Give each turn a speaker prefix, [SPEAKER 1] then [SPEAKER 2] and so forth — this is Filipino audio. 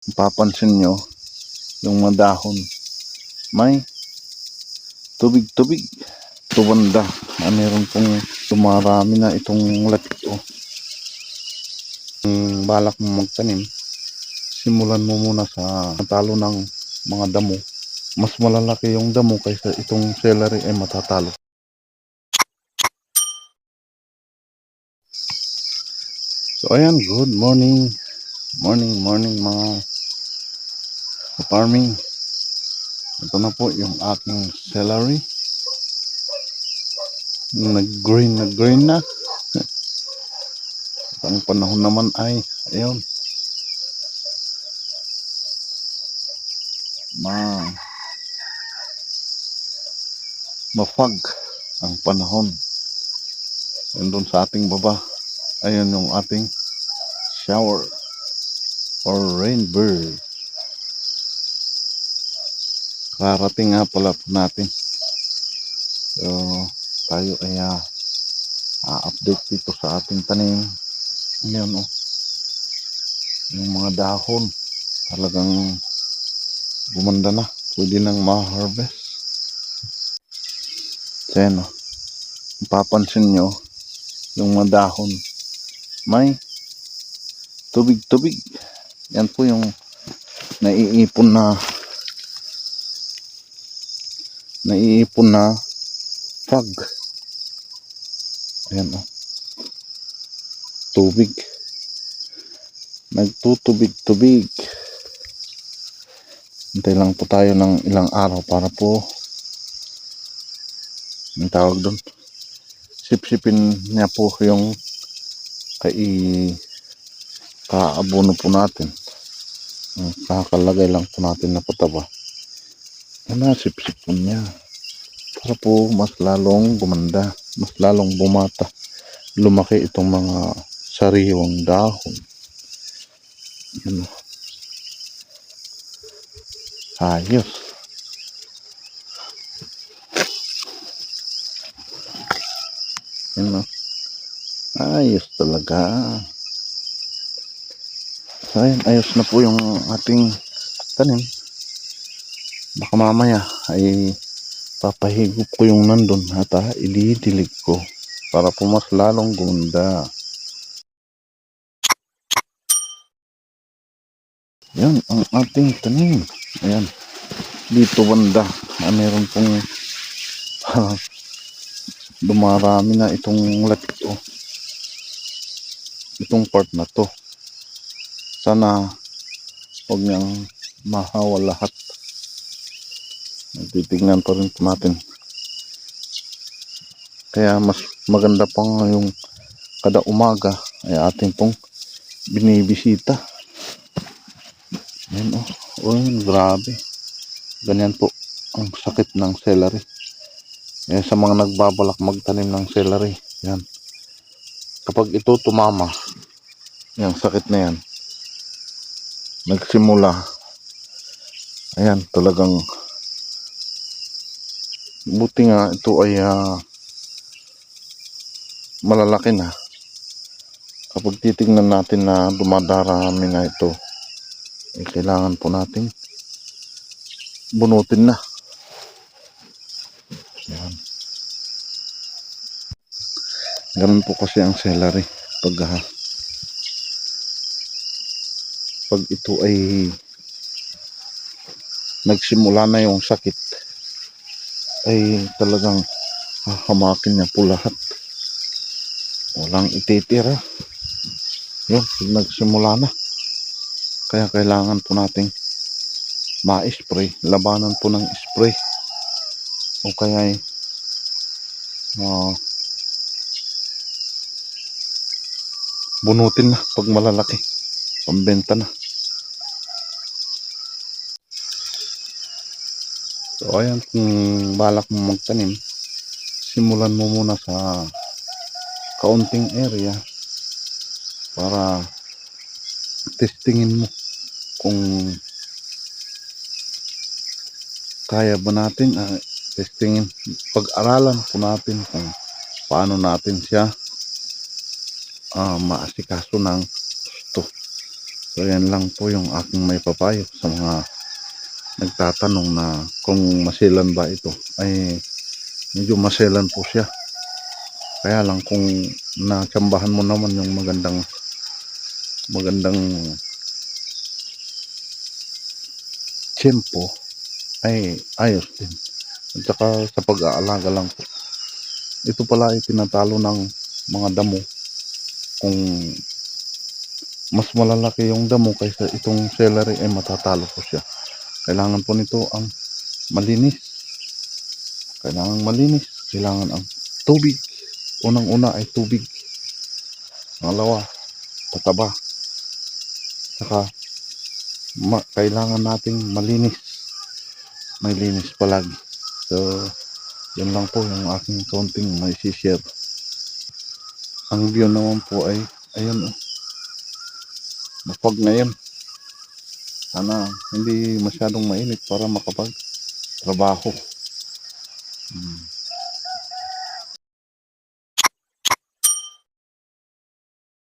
[SPEAKER 1] Papansin nyo yung mga dahon may tubig-tubig. Ito banda meron pong dumarami na itong latito. Kung balak mo magtanim, simulan mo muna sa talo ng mga damo. Mas malalaki yung damo kaysa itong celery ay matatalo. So ayan, good morning mga farming. Ito na po yung aking celery. Nag-green na. Ang panahon naman ay ayun, mafag ang panahon. Yun doon sa ating baba, ayun yung ating shower or rainbird. Karating nga pala po natin. So tayo ay update dito sa ating tanim. Ngayon yung mga dahon talagang gumanda na, pwede nang ma-harvest. So yan papansin nyo yung mga dahon may tubig-tubig. Yan po yung naiipon na fog. Ayan tubig, nagtutubig-tubig. Hintay lang po tayo ng ilang araw para po ang tawag doon, sipsipin niya po yung kaabono po natin. Kakalagay lang po natin na pataba. Sipsip po niya para po mas lalong gumanda, mas lalong bumata, lumaki itong mga sariwang dahon. Yan ayos. Yan ayos talaga. So ayun, ayos na po yung ating tanim. Baka mamaya ay papahigop ko yung nandun at ididilig ko para po mas lalong gumanda. Yan ang ating tanim. Ayan, dito banda meron pong dumarami na itong latito. Itong part na to sana huwag niyang mahawa lahat. Titignan pa rin po natin, kaya mas maganda pang yung kada umaga ay ating pong binibisita. Yan grabe, ganyan po ang sakit ng celery. Sa mga nagbabalak magtanim ng celery, yan, kapag ito tumama, yung sakit na yan nagsimula, ayan talagang buti nga ito ay malalaki na. Kapag titingnan natin na dumadarami na ito, kailangan po natin bunutin na. Yan. Ganun po kasi ang celery pag ito ay nagsimula na yung sakit, ay talagang hahamakin niya po lahat, walang ititira yun pag nagsimula na. Kaya kailangan po nating ma-spray, labanan po ng spray, o kaya bunutin na pag malalaki, pambenta na. So ayan, kung balak mo magtanim, simulan mo muna sa kaunting area para testingin mo kung kaya ba natin. Testingin, pag-aralan po natin kung paano natin siya maasikaso ng gusto. So yan lang po yung aking may papayo sa mga nagtatanong na kung maselan ba ito. Ay medyo maselan po siya. Kaya lang kung natsambahan mo naman yung magandang tiyempo ay ayos din. At saka sa pag-aalaga lang po. Ito pala ay tinatalo ng mga damo. Kung mas malalaki yung damo kaysa itong celery ay matatalo po siya. Kailangan po nito ang malinis. Kailangan ang tubig. Unang-una ay tubig. Pangalawa, pataba. Saka kailangan nating malinis. May linis palagi. So, yan lang po yung aking kaunting may share. Ang view naman po ay ayun oh. Mapag na yan. Sana hindi masyadong mainit para makapag trabaho.